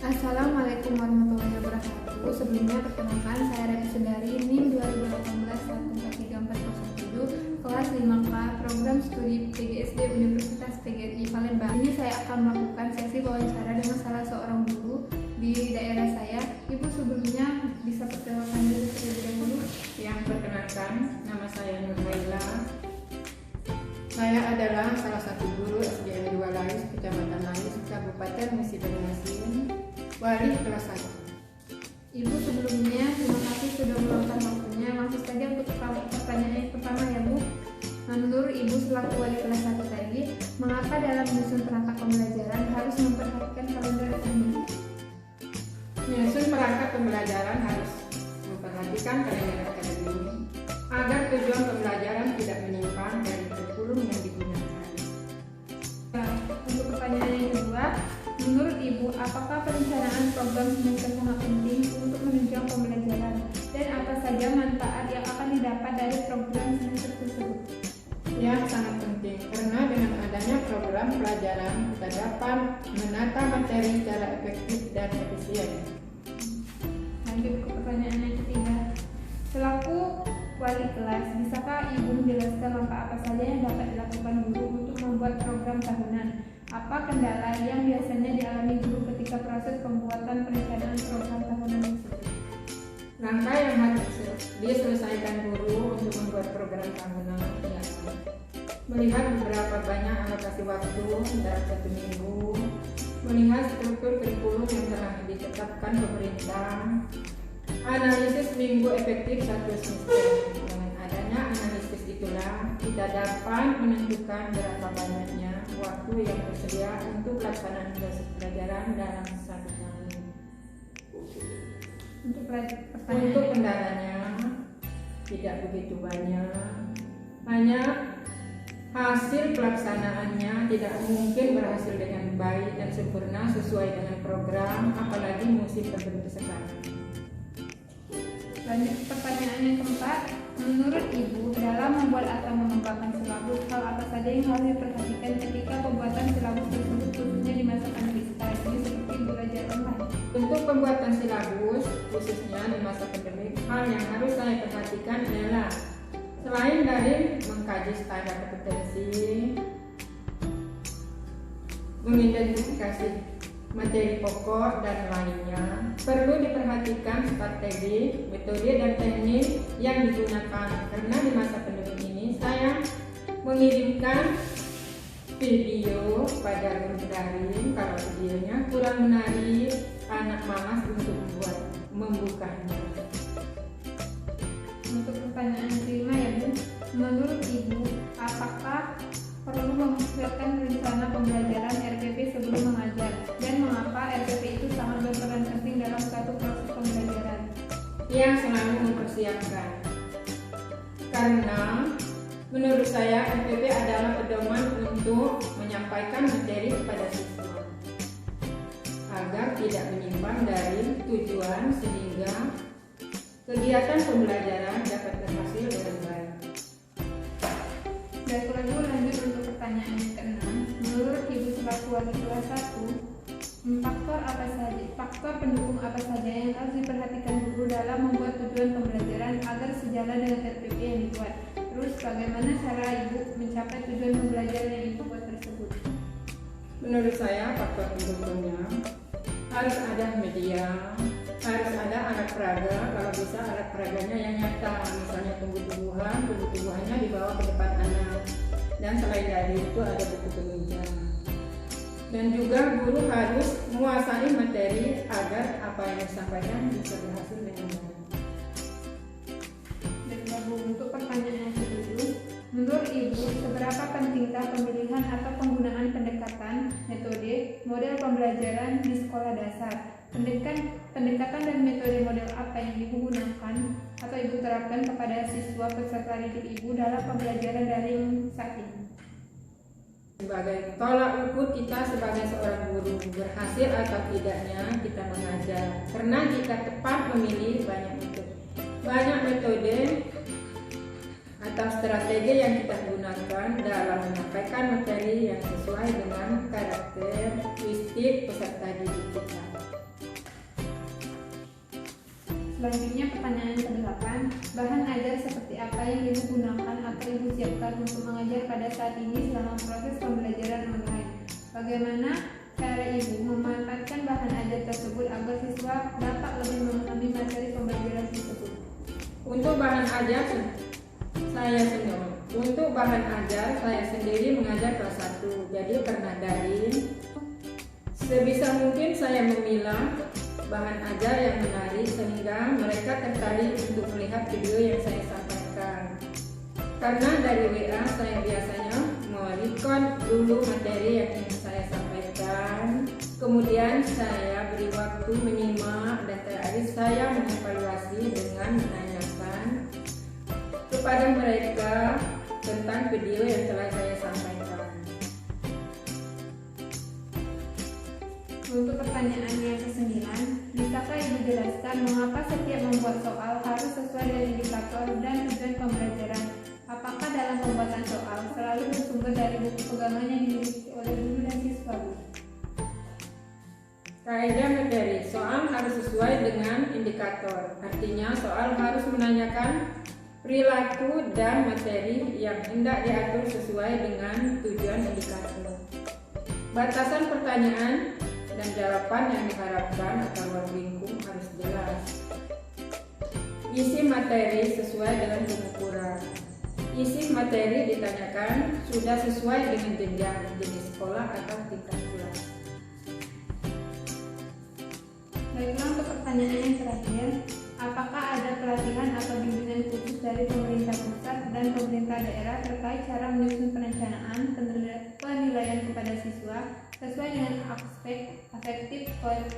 Assalamualaikum warahmatullahi wabarakatuh. Sebelumnya perkenalkan, saya Revi Sundari, NIM 2018-1434007, kelas 5K, program studi PGSD Universitas PGRI Palembang. Ini saya akan melakukan sesi wawancara dengan salah seorang guru di daerah saya. Ibu sebelumnya bisa perkenalkan diri terlebih dahulu. Yang perkenalkan, nama saya Nurhaila. Saya adalah salah satu guru SDN 2 Lais, Kecamatan Lais, Kabupaten Musi Banyu, wali kelas 1. Ibu sebelumnya terima kasih sudah meluangkan waktunya. Langsung saja untuk pertanyaan yang pertama ya Bu. Menurut Ibu selaku wali kelas 1 tadi, mengapa dalam menyusun perangkat pembelajaran harus memperhatikan kalender ini? Menyusun perangkat pembelajaran harus memperhatikan kalender akademik agar tujuan pembelajaran tidak menyimpang dari kurikulum yang digunakan. Nah, untuk pertanyaan yang kedua, menurut Ibu, apakah perencanaan program semester sangat penting untuk menunjang pembelajaran dan apa saja manfaat yang akan didapat dari program semester tersebut? Ya, sangat penting karena dengan adanya program pelajaran kita dapat menata materi secara efektif dan efisien. Lanjut ke pertanyaan yang ketiga. Selaku wali kelas, bisakah Ibu menjelaskan langkah apa saja yang dapat dilakukan guru untuk membuat program tahunan? Apa kendala yang biasanya dialami guru ketika proses pembuatan perencanaan program tahunan tersebut? Langkah yang harus diselesaikan guru untuk membuat program tahunan ya, melihat beberapa banyak alokasi waktu dalam 1 minggu, melihat struktur kurikulum yang telah ditetapkan pemerintah, analisis minggu efektif 1 semester. Dengan adanya analisis itulah kita dapat menentukan berapa banyaknya waktu yang tersedia untuk pelaksanaan proses pelajaran dalam 1 tahun. Untuk kendalanya tidak begitu banyak, hanya hasil pelaksanaannya tidak mungkin berhasil dengan baik dan sempurna sesuai dengan program, apalagi musim tertentu sekarang. Lanjut pertanyaan yang keempat, menurut Ibu dalam membuat atau mengembangkan silabus, hal apa saja yang harus diperhatikan ketika pembuatan silabus tersebut khususnya di masa pandemi sekarang ini seperti belajar online? Untuk pembuatan silabus khususnya di masa pandemi, hal yang harus saya perhatikan adalah selain dari mengkaji standar kompetensi, mengidentifikasi materi pokok dan lainnya, perlu diperhatikan strategi, metode dan teknik yang digunakan karena di masa pandemi ini saya mengirimkan video pada guru daring. Kalau videonya kurang menarik, anak malas untuk membukanya. Untuk pertanyaan kelima ya Bu, menurut Ibu apakah perlu mempersiapkan rencana pembelajaran RPP sebelum mengajar dan mengapa RPP itu sangat berperan penting dalam suatu proses pembelajaran? Yang selalu mempersiapkan karena menurut saya RPP adalah pedoman untuk menyampaikan materi kepada siswa agar tidak menyimpang dari tujuan sehingga kegiatan pembelajaran dapat berhasil dengan baik. Baiklah Bu, lanjut untuk pertanyaan yang keenam. Menurut Ibu selaku wali kelas 1, faktor pendukung apa saja yang harus diperhatikan guru dalam membuat tujuan pembelajaran agar sejalan dengan RPP yang dibuat? Terus bagaimana cara Ibu mencapai tujuan pembelajaran yang Ibu buat tersebut? Menurut saya faktor pendukungnya harus ada media, harus ada alat peraga, kalau bisa alat peraganya yang nyata, misalnya tumbuh-tumbuhannya dibawa ke depan anak, dan selain dari itu ada buku penunjang. Dan juga guru harus menguasai materi agar apa yang disampaikan bisa berhasil dengan baik. Dan Bu, untuk pertanyaan yang ketujuh, menurut Ibu seberapa pentingkah pemilihan atau penggunaan pendekatan, metode, model pembelajaran di sekolah dasar? Pendekatan dan metode model apa yang Ibu gunakan atau Ibu terapkan kepada siswa peserta didik Ibu dalam pembelajaran daring saat ini? Sebagai tolak ukur kita sebagai seorang guru berhasil atau tidaknya kita mengajar, karena jika tepat memilih banyak metode atau strategi yang kita gunakan dalam menyampaikan materi yang sesuai dengan karakteristik peserta didik kita. Selanjutnya pertanyaan ke-8, bahan ajar seperti apa yang Ibu gunakan atau Ibu siapkan untuk mengajar pada saat ini selama proses pembelajaran online? Bagaimana cara Ibu memanfaatkan bahan ajar tersebut agar siswa dapat lebih memahami materi pembelajaran tersebut? Untuk bahan ajar saya sendiri mengajar kelas 1, jadi karena daring, sebisa mungkin saya memilah bahan ajar yang menarik sehingga mereka tertarik untuk melihat video yang saya sampaikan. Karena dari WA saya biasanya merecord dulu materi yang ingin saya sampaikan, kemudian saya beri waktu menyimak dan terakhir saya mengevaluasi dengan menanyakan kepada mereka tentang video yang telah saya sampaikan. Untuk pertanyaan yang ke-9, bisakah Ibu jelaskan mengapa setiap membuat soal harus sesuai dengan indikator dan tujuan pembelajaran? Apakah dalam pembuatan soal selalu bersumber dari buku pegangan yang dimiliki oleh guru dan siswa, Bu? Kaidah materi, soal harus sesuai dengan indikator. Artinya soal harus menanyakan perilaku dan materi yang hendak diatur sesuai dengan tujuan indikator. Batasan pertanyaan dan jawaban yang diharapkan atau ruang lingkup harus jelas. Isi materi sesuai dengan pengukuran. Isi materi ditanyakan sudah sesuai dengan jenjang jenis sekolah atau tingkat kelas. Baiklah, untuk pertanyaan yang terakhir, apakah ada pelatihan atau bimbingan khusus dari pemerintah pusat dan pemerintah daerah terkait cara menyusun perencanaan penilaian kepada siswa sesuai dengan aspek afektif,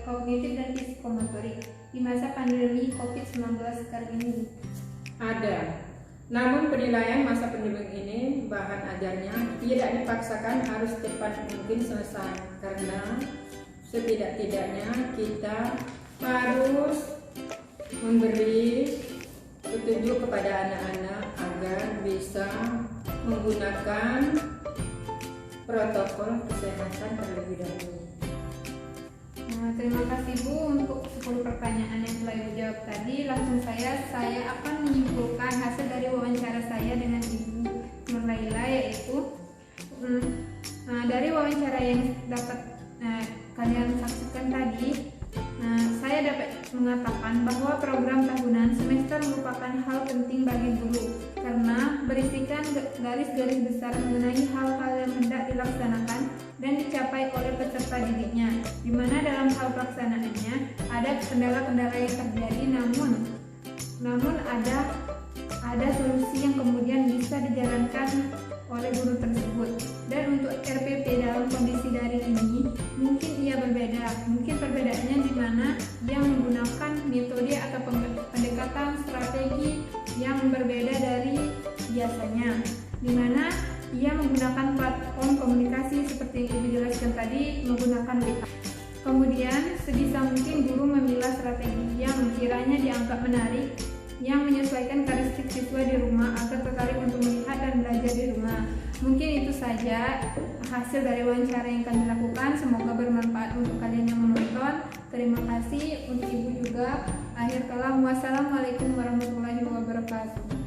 kognitif, dan psikomotorik di masa pandemi COVID-19 sekarang ini? Ada. Namun penilaian masa pandemi ini bahan ajarnya tidak dipaksakan harus cepat mungkin selesai, karena setidak-tidaknya kita harus memberi petunjuk kepada anak-anak agar bisa menggunakan protokol kesehatan terlebih dahulu. Nah, terima kasih Bu untuk 10 pertanyaan yang telah Ibu jawab tadi. Langsung saya akan menyimpulkan hasil dari wawancara saya dengan Ibu Nur Laila, yaitu dari wawancara yang dapat kalian saksikan tadi, saya dapat mengatakan bahwa program tahunan semester merupakan hal penting bagi guru karena berisikan garis-garis besar mengenai hal-hal yang hendak dilaksanakan dan dicapai oleh peserta didiknya, di mana dalam hal pelaksanaannya ada kendala-kendala yang terjadi, namun ada solusi yang kemudian bisa dijalankan oleh guru tersebut. Dan untuk RPP dalam kondisi daring ini mungkin ia berbeda. Mungkin perbedaannya di mana ia menggunakan metode atau pendekatan strategi yang berbeda dari biasanya, di mana ia menggunakan platform komunikasi seperti yang Ibu jelaskan tadi, menggunakan WA. Kemudian sebisa mungkin guru memilah strategi yang kiranya dianggap menarik, yang menyesuaikan karakteristik siswa di rumah agar tertarik untuk melihat dan belajar di rumah. Mungkin itu saja hasil dari wawancara yang kami lakukan. Semoga bermanfaat untuk kalian yang menonton. Terima kasih untuk Ibu juga. Akhir kalam, wassalamualaikum warahmatullahi wabarakatuh.